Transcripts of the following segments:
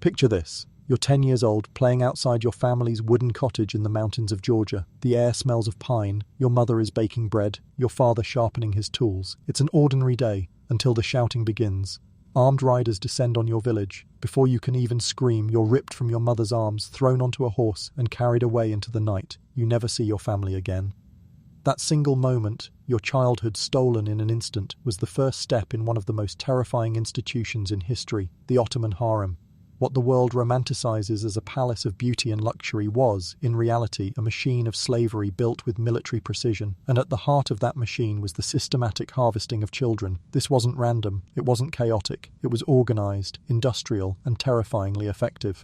Picture this. You're 10 years old, playing outside your family's wooden cottage in the mountains of Georgia. The air smells of pine, your mother is baking bread, your father sharpening his tools. It's an ordinary day, until the shouting begins. Armed riders descend on your village. Before you can even scream, you're ripped from your mother's arms, thrown onto a horse, and carried away into the night. You never see your family again. That single moment, your childhood stolen in an instant, was the first step in one of the most terrifying institutions in history, the Ottoman Harem. What the world romanticizes as a palace of beauty and luxury was, in reality, a machine of slavery built with military precision, and at the heart of that machine was the systematic harvesting of children. This wasn't random, it wasn't chaotic, it was organized, industrial, and terrifyingly effective.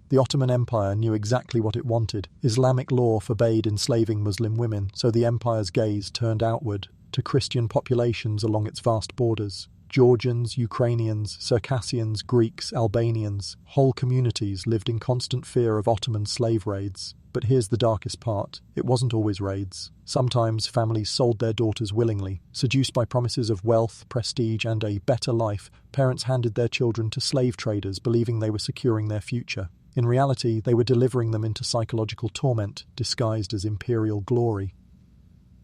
The Ottoman Empire knew exactly what it wanted. Islamic law forbade enslaving Muslim women, so the empire's gaze turned outward, to Christian populations along its vast borders. Georgians, Ukrainians, Circassians, Greeks, Albanians, whole communities lived in constant fear of Ottoman slave raids. But here's the darkest part. It wasn't always raids. Sometimes families sold their daughters willingly. Seduced by promises of wealth, prestige, and a better life, parents handed their children to slave traders, believing they were securing their future. In reality, they were delivering them into psychological torment, disguised as imperial glory.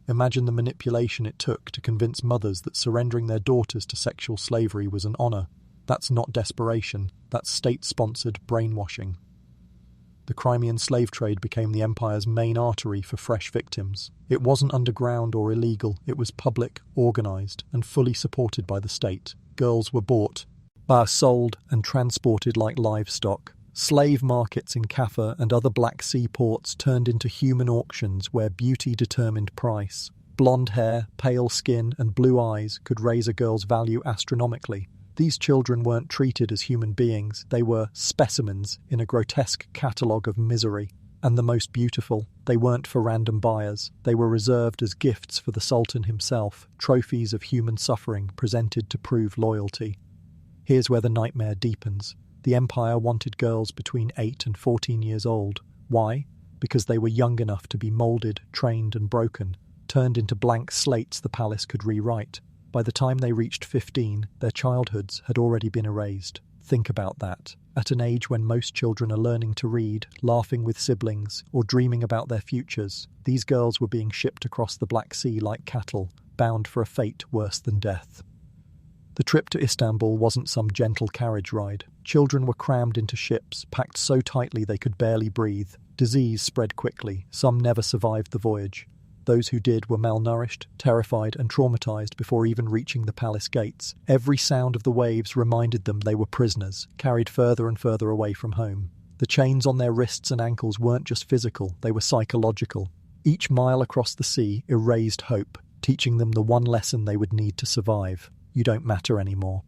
Imagine the manipulation it took to convince mothers that surrendering their daughters to sexual slavery was an honor. That's not desperation, that's state-sponsored brainwashing. The Crimean slave trade became the empire's main artery for fresh victims. It wasn't underground or illegal, it was public, organized, and fully supported by the state. Girls were bought, sold, and transported like livestock. Slave markets in Kaffa and other Black Sea ports turned into human auctions where beauty determined price. Blonde hair, pale skin, and blue eyes could raise a girl's value astronomically. These children weren't treated as human beings, they were specimens in a grotesque catalogue of misery. And the most beautiful, they weren't for random buyers. They were reserved as gifts for the Sultan himself, trophies of human suffering presented to prove loyalty. Here's where the nightmare deepens. The empire wanted girls between 8 and 14 years old. Why? Because they were young enough to be moulded, trained and broken, turned into blank slates the palace could rewrite. By the time they reached 15, their childhoods had already been erased. Think about that. At an age when most children are learning to read, laughing with siblings, or dreaming about their futures, these girls were being shipped across the Black Sea like cattle, bound for a fate worse than death. The trip to Istanbul wasn't some gentle carriage ride. Children were crammed into ships, packed so tightly they could barely breathe. Disease spread quickly. Some never survived the voyage. Those who did were malnourished, terrified, and traumatized before even reaching the palace gates. Every sound of the waves reminded them they were prisoners, carried further and further away from home. The chains on their wrists and ankles weren't just physical, they were psychological. Each mile across the sea erased hope, teaching them the one lesson they would need to survive. You don't matter anymore.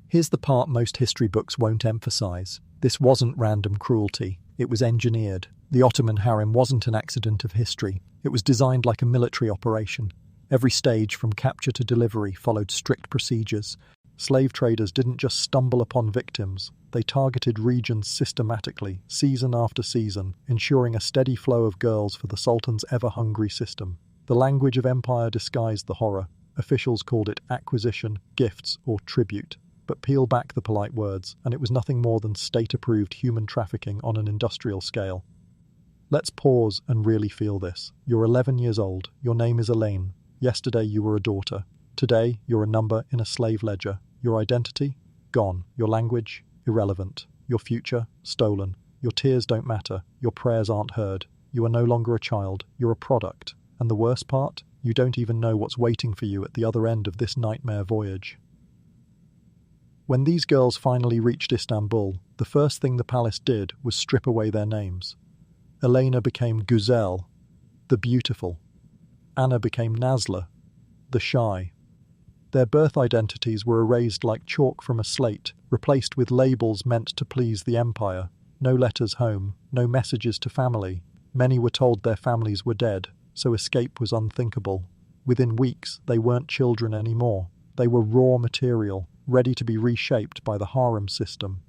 Here's the part most history books won't emphasize. This wasn't random cruelty. It was engineered. The Ottoman Harem wasn't an accident of history. It was designed like a military operation. Every stage, from capture to delivery, followed strict procedures. Slave traders didn't just stumble upon victims. They targeted regions systematically, season after season, ensuring a steady flow of girls for the Sultan's ever-hungry system. The language of empire disguised the horror. Officials called it acquisition, gifts, or tribute. But peel back the polite words, and it was nothing more than state-approved human trafficking on an industrial scale. Let's pause and really feel this. You're 11 years old. Your name is Elaine. Yesterday you were a daughter. Today you're a number in a slave ledger. Your identity? Gone. Your language? Irrelevant. Your future? Stolen. Your tears don't matter. Your prayers aren't heard. You are no longer a child. You're a product. And the worst part? You don't even know what's waiting for you at the other end of this nightmare voyage. When these girls finally reached Istanbul, the first thing the palace did was strip away their names. Elena became Güzel, the beautiful. Anna became Nazlı, the shy. Their birth identities were erased like chalk from a slate, replaced with labels meant to please the empire. No letters home, no messages to family. Many were told their families were dead, so escape was unthinkable. Within weeks, they weren't children anymore. They were raw material, ready to be reshaped by the harem system.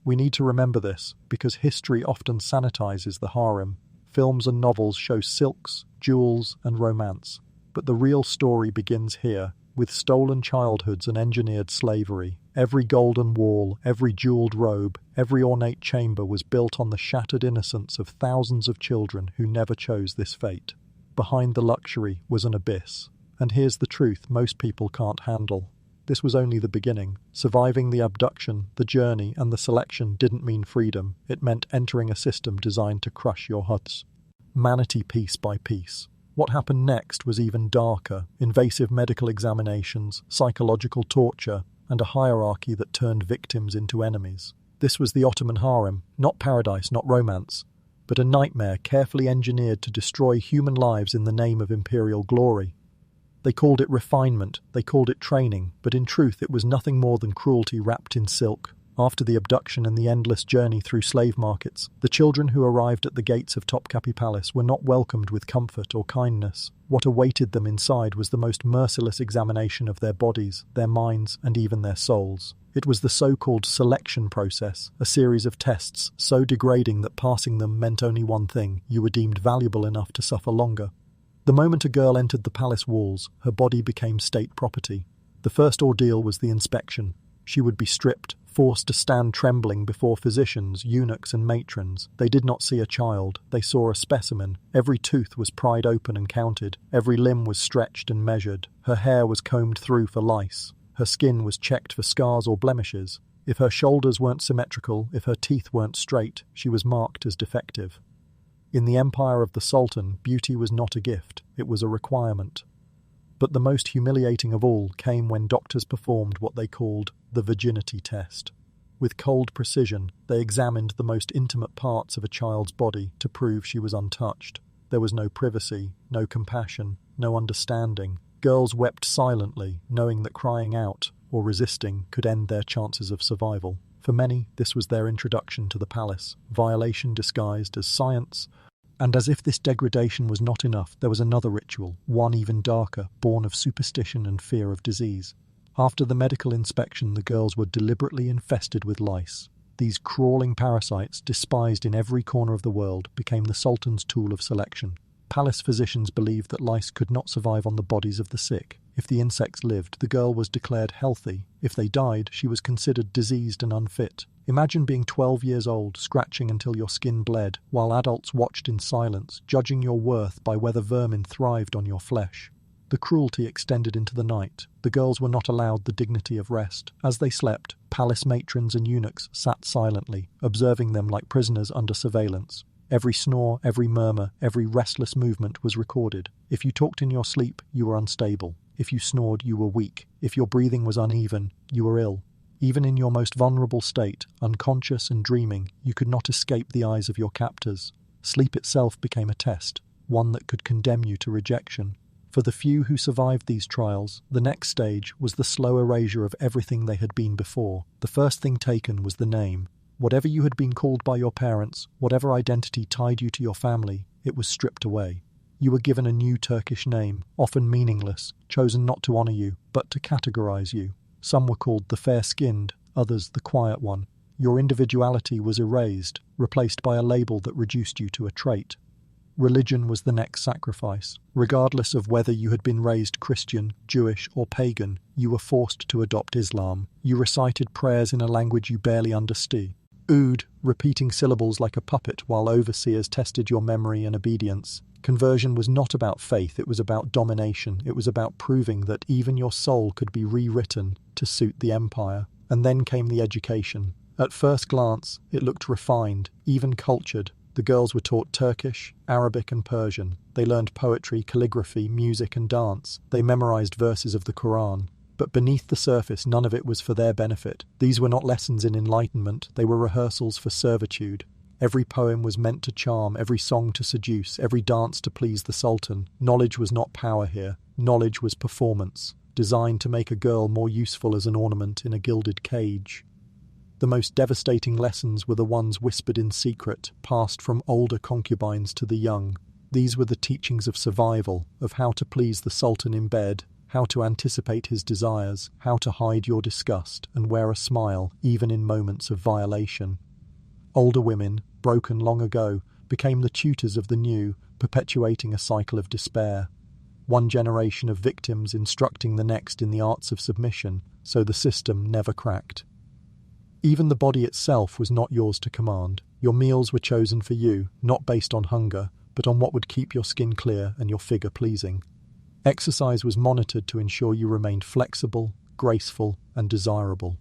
We need to remember this, because history often sanitizes the harem. Films and novels show silks, jewels, and romance. But the real story begins here, with stolen childhoods and engineered slavery. Every golden wall, every jeweled robe, every ornate chamber was built on the shattered innocence of thousands of children who never chose this fate. Behind the luxury was an abyss. And here's the truth most people can't handle. This was only the beginning. Surviving the abduction, the journey, and the selection didn't mean freedom. It meant entering a system designed to crush your huts. Manatee piece by piece. What happened next was even darker. Invasive medical examinations, psychological torture, and a hierarchy that turned victims into enemies. This was the Ottoman Harem, not paradise, not romance, but a nightmare carefully engineered to destroy human lives in the name of imperial glory. They called it refinement, they called it training, but in truth it was nothing more than cruelty wrapped in silk. After the abduction and the endless journey through slave markets, the children who arrived at the gates of Topkapi Palace were not welcomed with comfort or kindness. What awaited them inside was the most merciless examination of their bodies, their minds, and even their souls. It was the so-called selection process, a series of tests so degrading that passing them meant only one thing: you were deemed valuable enough to suffer longer. The moment a girl entered the palace walls, her body became state property. The first ordeal was the inspection. She would be stripped, forced to stand trembling before physicians, eunuchs and matrons. They did not see a child, they saw a specimen. Every tooth was pried open and counted. Every limb was stretched and measured. Her hair was combed through for lice. Her skin was checked for scars or blemishes. If her shoulders weren't symmetrical, if her teeth weren't straight, she was marked as defective. In the empire of the Sultan, beauty was not a gift, it was a requirement. But the most humiliating of all came when doctors performed what they called the virginity test. With cold precision, they examined the most intimate parts of a child's body to prove she was untouched. There was no privacy, no compassion, no understanding. Girls wept silently, knowing that crying out or resisting could end their chances of survival. For many, this was their introduction to the palace, violation disguised as science. And as if this degradation was not enough, there was another ritual, one even darker, born of superstition and fear of disease. After the medical inspection, the girls were deliberately infested with lice. These crawling parasites, despised in every corner of the world, became the Sultan's tool of selection. Palace physicians believed that lice could not survive on the bodies of the sick. If the insects lived, the girl was declared healthy. If they died, she was considered diseased and unfit. Imagine being 12 years old, scratching until your skin bled, while adults watched in silence, judging your worth by whether vermin thrived on your flesh. The cruelty extended into the night. The girls were not allowed the dignity of rest. As they slept, palace matrons and eunuchs sat silently, observing them like prisoners under surveillance. Every snore, every murmur, every restless movement was recorded. If you talked in your sleep, you were unstable. If you snored, you were weak. If your breathing was uneven, you were ill. Even in your most vulnerable state, unconscious and dreaming, you could not escape the eyes of your captors. Sleep itself became a test, one that could condemn you to rejection. For the few who survived these trials, the next stage was the slow erasure of everything they had been before. The first thing taken was the name. Whatever you had been called by your parents, whatever identity tied you to your family, it was stripped away. You were given a new Turkish name, often meaningless, chosen not to honour you, but to categorize you. Some were called the fair-skinned, others the quiet one. Your individuality was erased, replaced by a label that reduced you to a trait. Religion was the next sacrifice. Regardless of whether you had been raised Christian, Jewish, or pagan, you were forced to adopt Islam. You recited prayers in a language you barely understood. Repeating syllables like a puppet while overseers tested your memory and obedience. Conversion was not about faith, it was about domination. It was about proving that even your soul could be rewritten to suit the empire. And then came the education. At first glance, it looked refined, even cultured. The girls were taught Turkish, Arabic and Persian. They learned poetry, calligraphy, music and dance. They memorized verses of the Quran. But beneath the surface, none of it was for their benefit. These were not lessons in enlightenment, they were rehearsals for servitude. Every poem was meant to charm, every song to seduce, every dance to please the Sultan. Knowledge was not power here, knowledge was performance, designed to make a girl more useful as an ornament in a gilded cage. The most devastating lessons were the ones whispered in secret, passed from older concubines to the young. These were the teachings of survival, of how to please the Sultan in bed, how to anticipate his desires, how to hide your disgust and wear a smile even in moments of violation. Older women, broken long ago, became the tutors of the new, perpetuating a cycle of despair. One generation of victims instructing the next in the arts of submission, so the system never cracked. Even the body itself was not yours to command. Your meals were chosen for you, not based on hunger, but on what would keep your skin clear and your figure pleasing. Exercise was monitored to ensure you remained flexible, graceful, and desirable.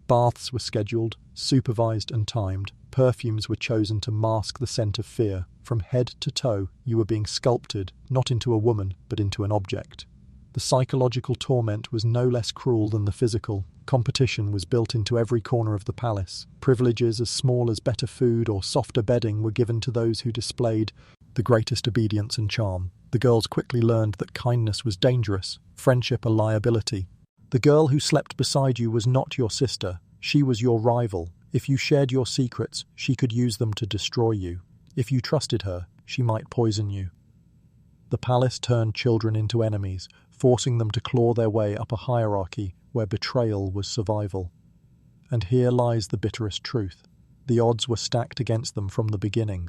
Baths were scheduled, supervised, and timed. Perfumes were chosen to mask the scent of fear. From head to toe, you were being sculpted, not into a woman, but into an object. The psychological torment was no less cruel than the physical. Competition was built into every corner of the palace. Privileges as small as better food or softer bedding were given to those who displayed the greatest obedience and charm. The girls quickly learned that kindness was dangerous, friendship a liability. The girl who slept beside you was not your sister. She was your rival. If you shared your secrets, she could use them to destroy you. If you trusted her, she might poison you. The palace turned children into enemies, forcing them to claw their way up a hierarchy where betrayal was survival. And here lies the bitterest truth. The odds were stacked against them from the beginning.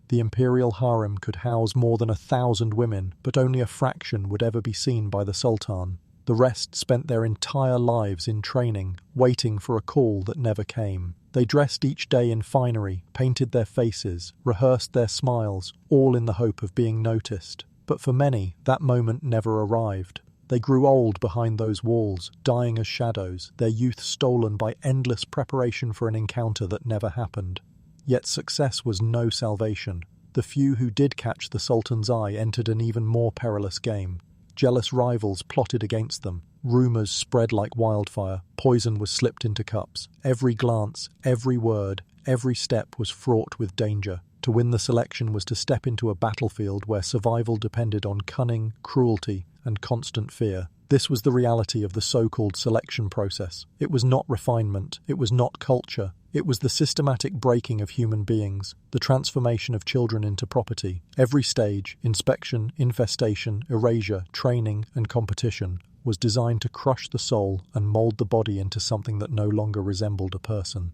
The imperial harem could house more than 1,000 women, but only a fraction would ever be seen by the sultan. The rest spent their entire lives in training, waiting for a call that never came. They dressed each day in finery, painted their faces, rehearsed their smiles, all in the hope of being noticed. But for many, that moment never arrived. They grew old behind those walls, dying as shadows, their youth stolen by endless preparation for an encounter that never happened. Yet success was no salvation. The few who did catch the Sultan's eye entered an even more perilous game. Jealous rivals plotted against them. Rumours spread like wildfire. Poison was slipped into cups. Every glance, every word, every step was fraught with danger. To win the selection was to step into a battlefield where survival depended on cunning, cruelty, and constant fear. This was the reality of the so-called selection process. It was not refinement. It was not culture. It was the systematic breaking of human beings, the transformation of children into property. Every stage, inspection, infestation, erasure, training, and competition, was designed to crush the soul and mold the body into something that no longer resembled a person.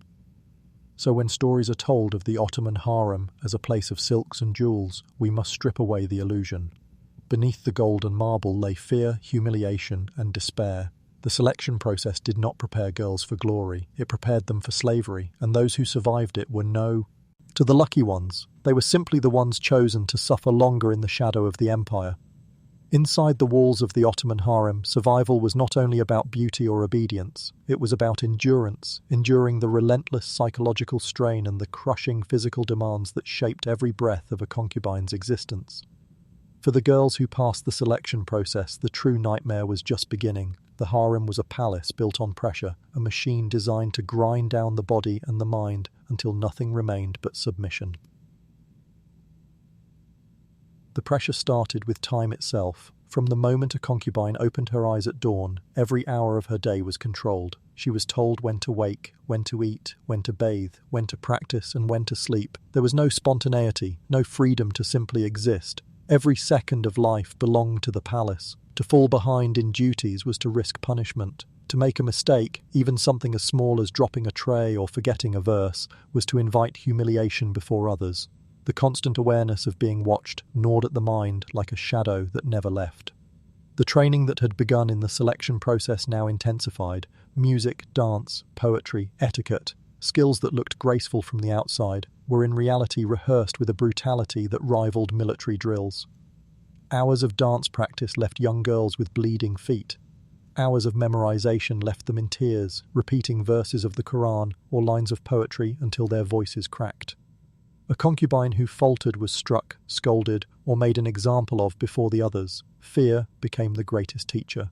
So when stories are told of the Ottoman Harem as a place of silks and jewels, we must strip away the illusion. Beneath the gold and marble lay fear, humiliation, and despair. The selection process did not prepare girls for glory. It prepared them for slavery, and those who survived it were to the lucky ones. They were simply the ones chosen to suffer longer in the shadow of the empire. Inside the walls of the Ottoman Harem, survival was not only about beauty or obedience, it was about endurance, enduring the relentless psychological strain and the crushing physical demands that shaped every breath of a concubine's existence. For the girls who passed the selection process, the true nightmare was just beginning. The harem was a palace built on pressure, a machine designed to grind down the body and the mind until nothing remained but submission. The pressure started with time itself. From the moment a concubine opened her eyes at dawn, every hour of her day was controlled. She was told when to wake, when to eat, when to bathe, when to practice, and when to sleep. There was no spontaneity, no freedom to simply exist. Every second of life belonged to the palace. To fall behind in duties was to risk punishment. To make a mistake, even something as small as dropping a tray or forgetting a verse, was to invite humiliation before others. The constant awareness of being watched gnawed at the mind like a shadow that never left. The training that had begun in the selection process now intensified. Music, dance, poetry, etiquette, skills that looked graceful from the outside, were in reality rehearsed with a brutality that rivaled military drills. Hours of dance practice left young girls with bleeding feet. Hours of memorization left them in tears, repeating verses of the Quran or lines of poetry until their voices cracked. A concubine who faltered was struck, scolded, or made an example of before the others. Fear became the greatest teacher.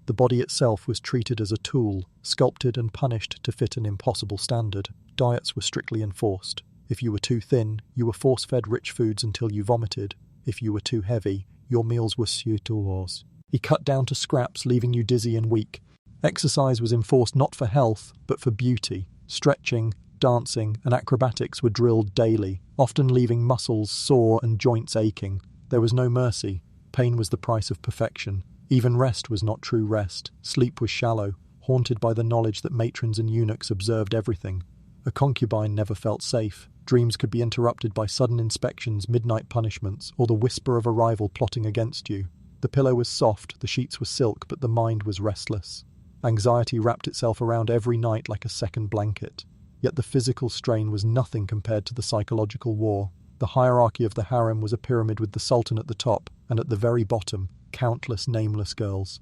The body itself was treated as a tool, sculpted and punished to fit an impossible standard. Diets were strictly enforced. If you were too thin, you were force-fed rich foods until you vomited. If you were too heavy, your meals were suitors. He cut down to scraps, leaving you dizzy and weak. Exercise was enforced not for health, but for beauty. Stretching, dancing, and acrobatics were drilled daily, often leaving muscles sore and joints aching. There was no mercy. Pain was the price of perfection. Even rest was not true rest. Sleep was shallow, haunted by the knowledge that matrons and eunuchs observed everything. A concubine never felt safe. Dreams could be interrupted by sudden inspections, midnight punishments, or the whisper of a rival plotting against you. The pillow was soft, the sheets were silk, but the mind was restless. Anxiety wrapped itself around every night like a second blanket. Yet the physical strain was nothing compared to the psychological war. The hierarchy of the harem was a pyramid with the sultan at the top, and at the very bottom, countless nameless girls.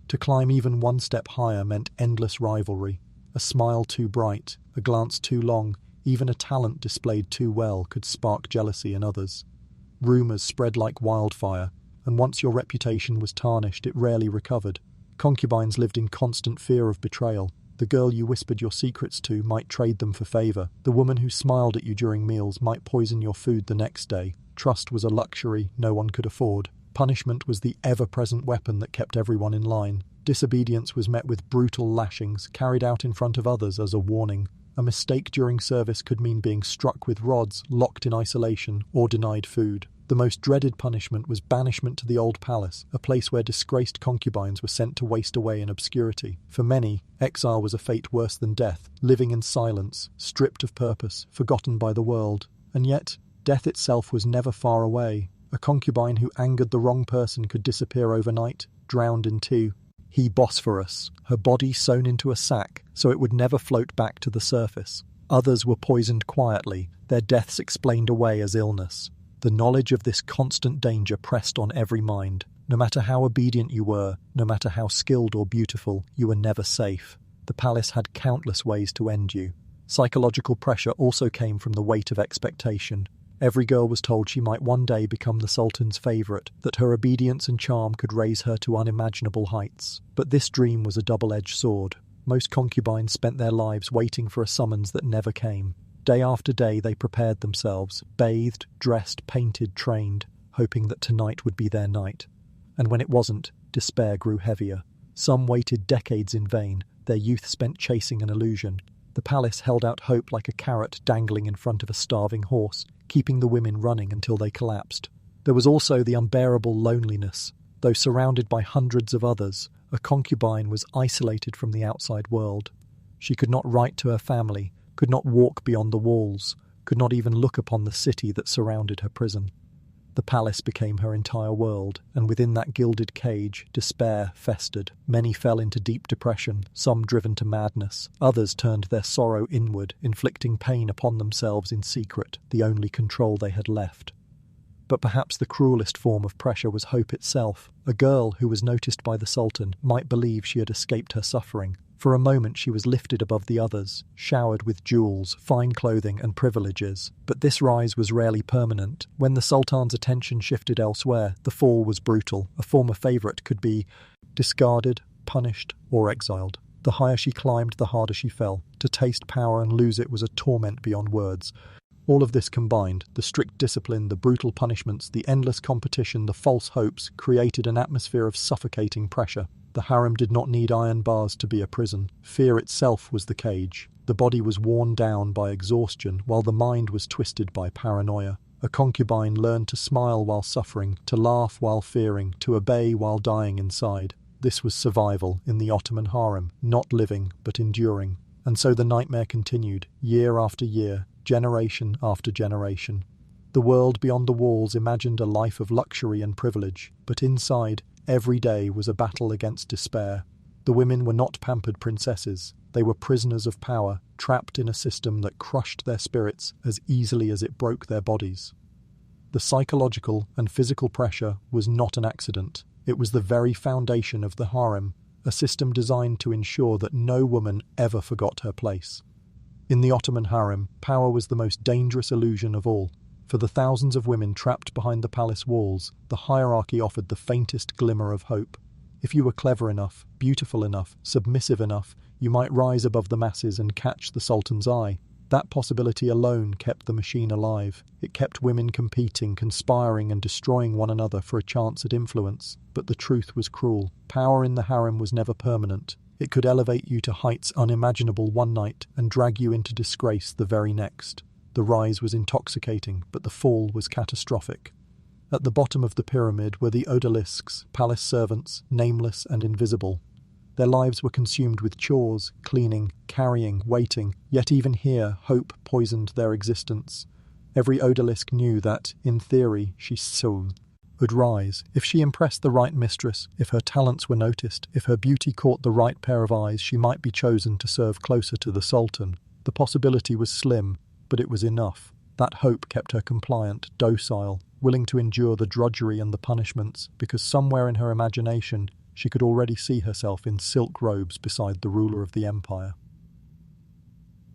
To climb even one step higher meant endless rivalry. A smile too bright, a glance too long, even a talent displayed too well could spark jealousy in others. Rumours spread like wildfire, and once your reputation was tarnished, it rarely recovered. Concubines lived in constant fear of betrayal. The girl you whispered your secrets to might trade them for favour. The woman who smiled at you during meals might poison your food the next day. Trust was a luxury no one could afford. Punishment was the ever-present weapon that kept everyone in line. Disobedience was met with brutal lashings, carried out in front of others as a warning. A mistake during service could mean being struck with rods, locked in isolation, or denied food. The most dreaded punishment was banishment to the old palace, a place where disgraced concubines were sent to waste away in obscurity. For many, exile was a fate worse than death, living in silence, stripped of purpose, forgotten by the world. And yet, death itself was never far away. A concubine who angered the wrong person could disappear overnight, drowned in two. He Bosphorus, her body sewn into a sack so it would never float back to the surface. Others were poisoned quietly, their deaths explained away as illness. The knowledge of this constant danger pressed on every mind. No matter how obedient you were, no matter how skilled or beautiful, you were never safe. The palace had countless ways to end you. Psychological pressure also came from the weight of expectation. Every girl was told she might one day become the Sultan's favourite, that her obedience and charm could raise her to unimaginable heights. But this dream was a double-edged sword. Most concubines spent their lives waiting for a summons that never came. Day after day they prepared themselves, bathed, dressed, painted, trained, hoping that tonight would be their night. And when it wasn't, despair grew heavier. Some waited decades in vain, their youth spent chasing an illusion. The palace held out hope like a carrot dangling in front of a starving horse, keeping the women running until they collapsed. There was also the unbearable loneliness. Though surrounded by hundreds of others, a concubine was isolated from the outside world. She could not write to her family, could not walk beyond the walls, could not even look upon the city that surrounded her prison. The palace became her entire world, and within that gilded cage, despair festered. Many fell into deep depression, some driven to madness. Others turned their sorrow inward, inflicting pain upon themselves in secret, the only control they had left. But perhaps the cruelest form of pressure was hope itself. A girl who was noticed by the Sultan might believe she had escaped her suffering. For a moment she was lifted above the others, showered with jewels, fine clothing and privileges. But this rise was rarely permanent. When the Sultan's attention shifted elsewhere, the fall was brutal. A former favourite could be discarded, punished, or exiled. The higher she climbed, the harder she fell. To taste power and lose it was a torment beyond words. All of this combined, the strict discipline, the brutal punishments, the endless competition, the false hopes, created an atmosphere of suffocating pressure. The harem did not need iron bars to be a prison. Fear itself was the cage. The body was worn down by exhaustion, while the mind was twisted by paranoia. A concubine learned to smile while suffering, to laugh while fearing, to obey while dying inside. This was survival in the Ottoman Harem, not living but enduring. And so the nightmare continued, year after year, generation after generation. The world beyond the walls imagined a life of luxury and privilege, but inside, every day was a battle against despair. The women were not pampered princesses. They were prisoners of power, trapped in a system that crushed their spirits as easily as it broke their bodies. The psychological and physical pressure was not an accident. It was the very foundation of the harem, a system designed to ensure that no woman ever forgot her place. In the Ottoman harem, power was the most dangerous illusion of all. For the thousands of women trapped behind the palace walls, the hierarchy offered the faintest glimmer of hope. If you were clever enough, beautiful enough, submissive enough, you might rise above the masses and catch the Sultan's eye. That possibility alone kept the machine alive. It kept women competing, conspiring and destroying one another for a chance at influence. But the truth was cruel. Power in the harem was never permanent. It could elevate you to heights unimaginable one night and drag you into disgrace the very next. The rise was intoxicating, but the fall was catastrophic. At the bottom of the pyramid were the odalisques, palace servants, nameless and invisible. Their lives were consumed with chores, cleaning, carrying, waiting, yet even here hope poisoned their existence. Every odalisque knew that, in theory, she soul. would rise. If she impressed the right mistress, if her talents were noticed, if her beauty caught the right pair of eyes, she might be chosen to serve closer to the Sultan. The possibility was slim, but it was enough. That hope kept her compliant, docile, willing to endure the drudgery and the punishments, because somewhere in her imagination she could already see herself in silk robes beside the ruler of the empire.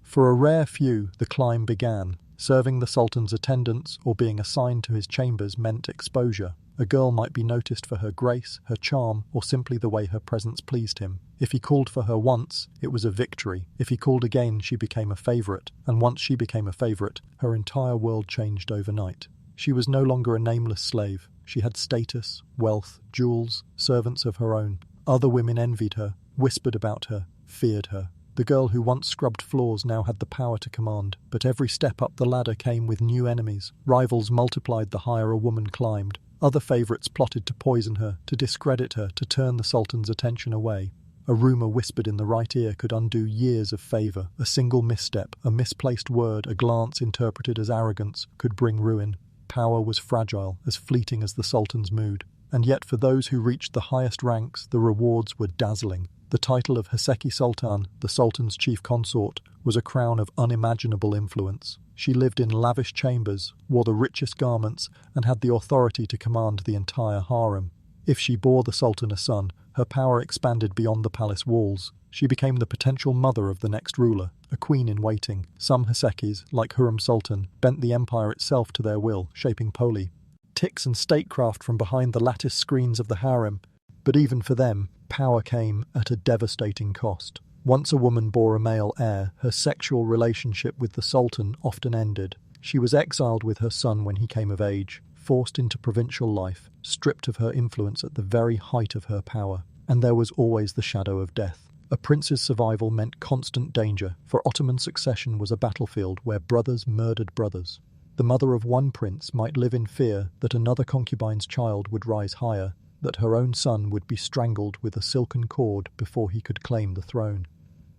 For a rare few, the climb began. Serving the Sultan's attendants or being assigned to his chambers meant exposure. A girl might be noticed for her grace, her charm, or simply the way her presence pleased him. If he called for her once, it was a victory. If he called again, she became a favourite. And once she became a favourite, her entire world changed overnight. She was no longer a nameless slave. She had status, wealth, jewels, servants of her own. Other women envied her, whispered about her, feared her. The girl who once scrubbed floors now had the power to command, but every step up the ladder came with new enemies. Rivals multiplied the higher a woman climbed. Other favourites plotted to poison her, to discredit her, to turn the Sultan's attention away. A rumour whispered in the right ear could undo years of favour. A single misstep, a misplaced word, a glance interpreted as arrogance could bring ruin. Power was fragile, as fleeting as the Sultan's mood. And yet for those who reached the highest ranks, the rewards were dazzling. The title of Haseki Sultan, the Sultan's chief consort, was a crown of unimaginable influence. She lived in lavish chambers, wore the richest garments, and had the authority to command the entire harem. If she bore the Sultan a son, her power expanded beyond the palace walls. She became the potential mother of the next ruler, a queen in waiting. Some Hasekis, like Hurrem Sultan, bent the empire itself to their will, shaping politics and statecraft from behind the lattice screens of the harem. But even for them, power came at a devastating cost. Once a woman bore a male heir, her sexual relationship with the Sultan often ended. She was exiled with her son when he came of age, forced into provincial life, stripped of her influence at the very height of her power. And there was always the shadow of death. A prince's survival meant constant danger, for Ottoman succession was a battlefield where brothers murdered brothers. The mother of one prince might live in fear that another concubine's child would rise higher, that her own son would be strangled with a silken cord before he could claim the throne.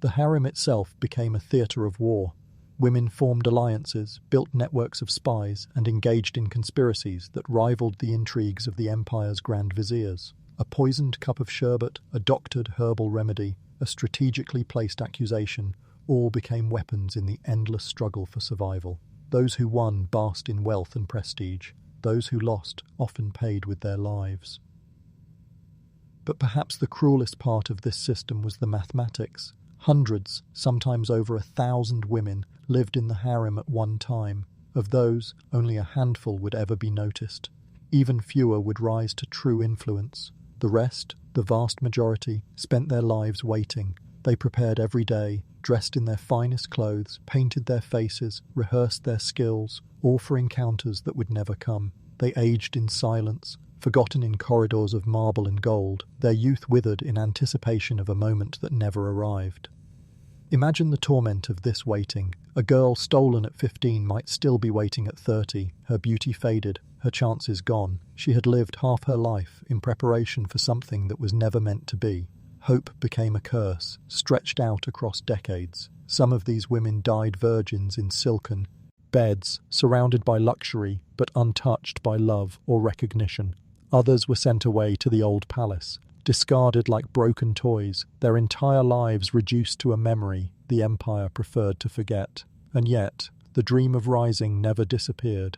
The harem itself became a theatre of war. Women formed alliances, built networks of spies, and engaged in conspiracies that rivaled the intrigues of the empire's grand viziers. A poisoned cup of sherbet, a doctored herbal remedy, a strategically placed accusation, all became weapons in the endless struggle for survival. Those who won basked in wealth and prestige. Those who lost often paid with their lives. But perhaps the cruelest part of this system was the mathematics. Hundreds, sometimes over 1,000 women, lived in the harem at one time. Of those, only a handful would ever be noticed. Even fewer would rise to true influence. The rest, the vast majority, spent their lives waiting. They prepared every day, dressed in their finest clothes, painted their faces, rehearsed their skills, all for encounters that would never come. They aged in silence, forgotten in corridors of marble and gold, their youth withered in anticipation of a moment that never arrived. Imagine the torment of this waiting. A girl stolen at 15 might still be waiting at 30, her beauty faded, her chances gone. She had lived half her life in preparation for something that was never meant to be. Hope became a curse, stretched out across decades. Some of these women died virgins in silken beds, surrounded by luxury, but untouched by love or recognition. Others were sent away to the old palace, discarded like broken toys, their entire lives reduced to a memory the empire preferred to forget. And yet, the dream of rising never disappeared.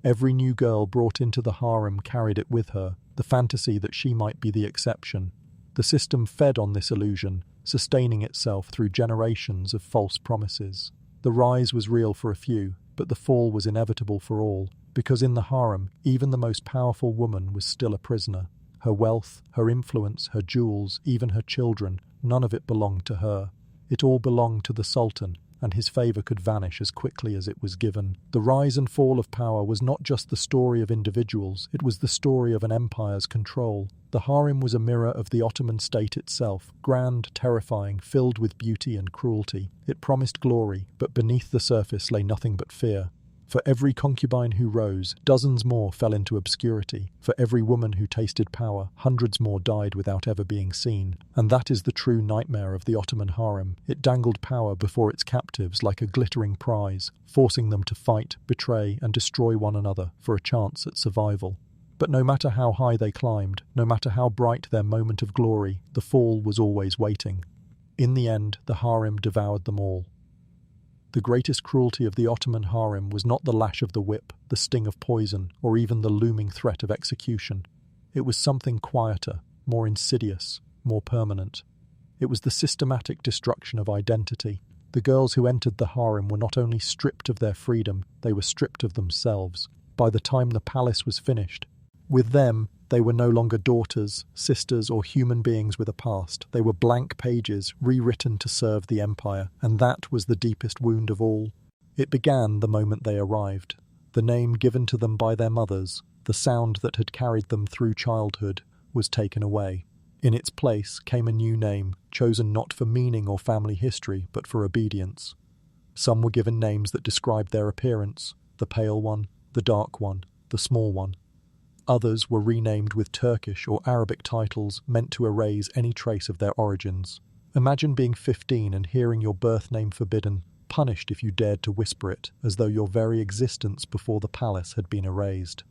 Every new girl brought into the harem carried it with her, the fantasy that she might be the exception. The system fed on this illusion, sustaining itself through generations of false promises. The rise was real for a few, but the fall was inevitable for all, because in the harem, even the most powerful woman was still a prisoner. Her wealth, her influence, her jewels, even her children, none of it belonged to her. It all belonged to the Sultan, and his favour could vanish as quickly as it was given. The rise and fall of power was not just the story of individuals, it was the story of an empire's control. The harem was a mirror of the Ottoman state itself, grand, terrifying, filled with beauty and cruelty. It promised glory, but beneath the surface lay nothing but fear. For every concubine who rose, dozens more fell into obscurity. For every woman who tasted power, hundreds more died without ever being seen. And that is the true nightmare of the Ottoman harem. It dangled power before its captives like a glittering prize, forcing them to fight, betray, and destroy one another for a chance at survival. But no matter how high they climbed, no matter how bright their moment of glory, the fall was always waiting. In the end, the harem devoured them all. The greatest cruelty of the Ottoman harem was not the lash of the whip, the sting of poison, or even the looming threat of execution. It was something quieter, more insidious, more permanent. It was the systematic destruction of identity. The girls who entered the harem were not only stripped of their freedom, they were stripped of themselves. By the time the palace was finished, with them, they were no longer daughters, sisters, or human beings with a past. They were blank pages, rewritten to serve the empire, and that was the deepest wound of all. It began the moment they arrived. The name given to them by their mothers, the sound that had carried them through childhood, was taken away. In its place came a new name, chosen not for meaning or family history, but for obedience. Some were given names that described their appearance: the pale one, the dark one, the small one. Others were renamed with Turkish or Arabic titles meant to erase any trace of their origins. Imagine being 15 and hearing your birth name forbidden, punished if you dared to whisper it, as though your very existence before the palace had been erased.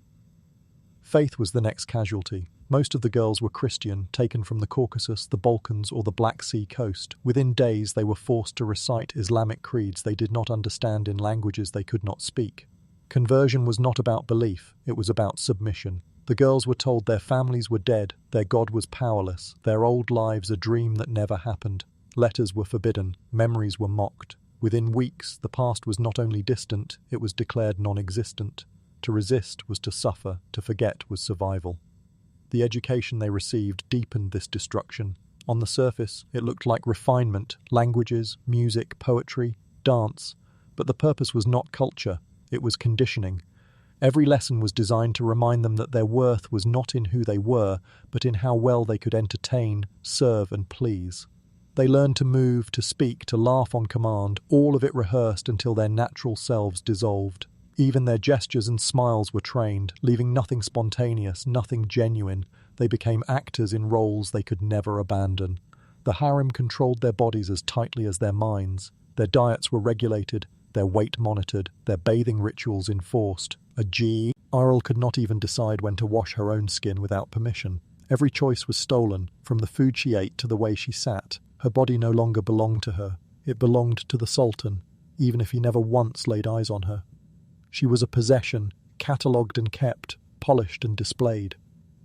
Faith was the next casualty. Most of the girls were Christian, taken from the Caucasus, the Balkans, or the Black Sea coast. Within days, they were forced to recite Islamic creeds they did not understand in languages they could not speak. Conversion was not about belief, it was about submission. The girls were told their families were dead, their God was powerless, their old lives a dream that never happened. Letters were forbidden, memories were mocked. Within weeks, the past was not only distant, it was declared non-existent. To resist was to suffer, to forget was survival. The education they received deepened this destruction. On the surface, it looked like refinement, languages, music, poetry, dance. But the purpose was not culture, it was conditioning. Every lesson was designed to remind them that their worth was not in who they were, but in how well they could entertain, serve, and please. They learned to move, to speak, to laugh on command, all of it rehearsed until their natural selves dissolved. Even their gestures and smiles were trained, leaving nothing spontaneous, nothing genuine. They became actors in roles they could never abandon. The harem controlled their bodies as tightly as their minds. Their diets were regulated, their weight monitored, their bathing rituals enforced. Irl could not even decide when to wash her own skin without permission. Every choice was stolen, from the food she ate to the way she sat. Her body no longer belonged to her. It belonged to the Sultan, even if he never once laid eyes on her. She was a possession, catalogued and kept, polished and displayed.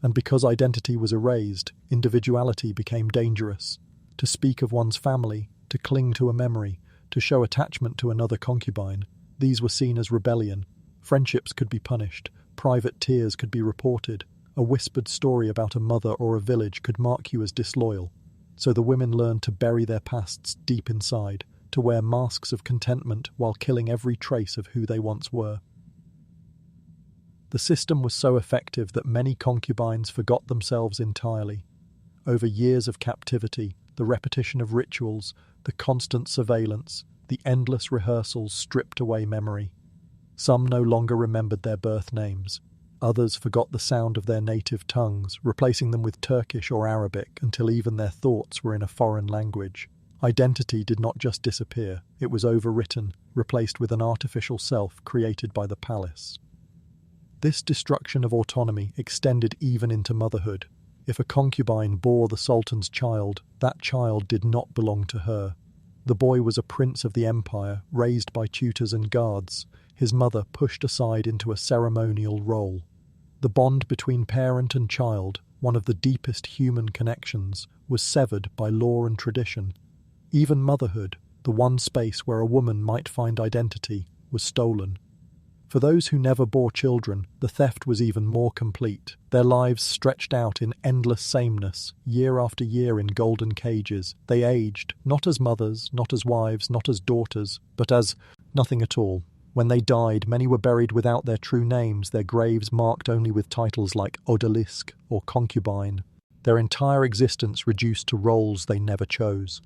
And because identity was erased, individuality became dangerous. To speak of one's family, to cling to a memory, to show attachment to another concubine, these were seen as rebellion. Friendships could be punished, private tears could be reported, a whispered story about a mother or a village could mark you as disloyal. So the women learned to bury their pasts deep inside, to wear masks of contentment while killing every trace of who they once were. The system was so effective that many concubines forgot themselves entirely. Over years of captivity, the repetition of rituals, the constant surveillance, the endless rehearsals stripped away memory. Some no longer remembered their birth names. Others forgot the sound of their native tongues, replacing them with Turkish or Arabic until even their thoughts were in a foreign language. Identity did not just disappear, it was overwritten, replaced with an artificial self created by the palace. This destruction of autonomy extended even into motherhood. If a concubine bore the Sultan's child, that child did not belong to her. The boy was a prince of the empire, raised by tutors and guards, his mother pushed aside into a ceremonial role. The bond between parent and child, one of the deepest human connections, was severed by law and tradition. Even motherhood, the one space where a woman might find identity, was stolen. For those who never bore children, the theft was even more complete. Their lives stretched out in endless sameness, year after year in golden cages. They aged, not as mothers, not as wives, not as daughters, but as nothing at all. When they died, many were buried without their true names, their graves marked only with titles like odalisk or concubine. Their entire existence reduced to roles they never chose.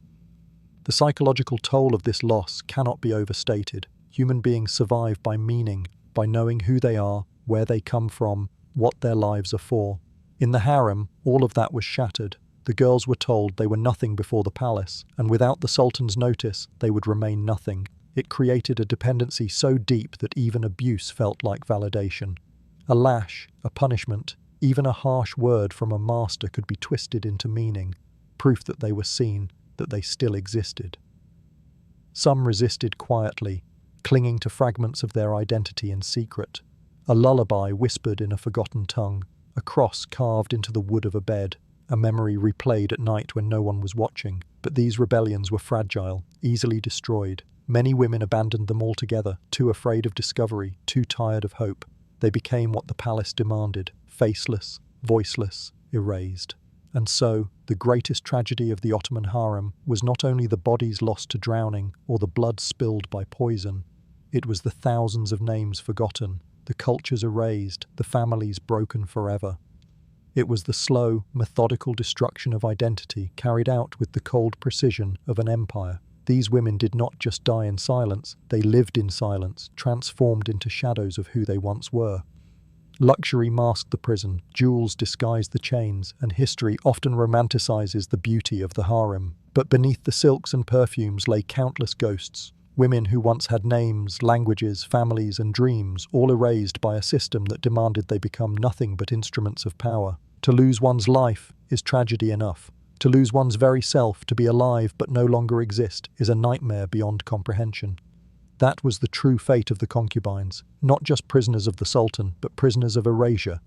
The psychological toll of this loss cannot be overstated. Human beings survive by meaning, by knowing who they are, where they come from, what their lives are for. In the harem, all of that was shattered. The girls were told they were nothing before the palace, and without the Sultan's notice, they would remain nothing. It created a dependency so deep that even abuse felt like validation. A lash, a punishment, Even a harsh word from a master could be twisted into meaning, proof that they were seen, that they still existed. Some resisted quietly, clinging to fragments of their identity in secret. A lullaby whispered in a forgotten tongue, a cross carved into the wood of a bed, a memory replayed at night when no one was watching. But these rebellions were fragile, easily destroyed. Many women abandoned them altogether, too afraid of discovery, too tired of hope. They became what the palace demanded, faceless, voiceless, erased. And so, the greatest tragedy of the Ottoman Harem was not only the bodies lost to drowning or the blood spilled by poison, it was the thousands of names forgotten, the cultures erased, the families broken forever. It was the slow, methodical destruction of identity carried out with the cold precision of an empire. These women did not just die in silence, they lived in silence, transformed into shadows of who they once were. Luxury masked the prison, jewels disguised the chains, and history often romanticizes the beauty of the harem. But beneath the silks and perfumes lay countless ghosts, women who once had names, languages, families, and dreams, all erased by a system that demanded they become nothing but instruments of power. To lose one's life is tragedy enough. To lose one's very self, to be alive but no longer exist, is a nightmare beyond comprehension. That was the true fate of the concubines, not just prisoners of the Sultan, but prisoners of erasure.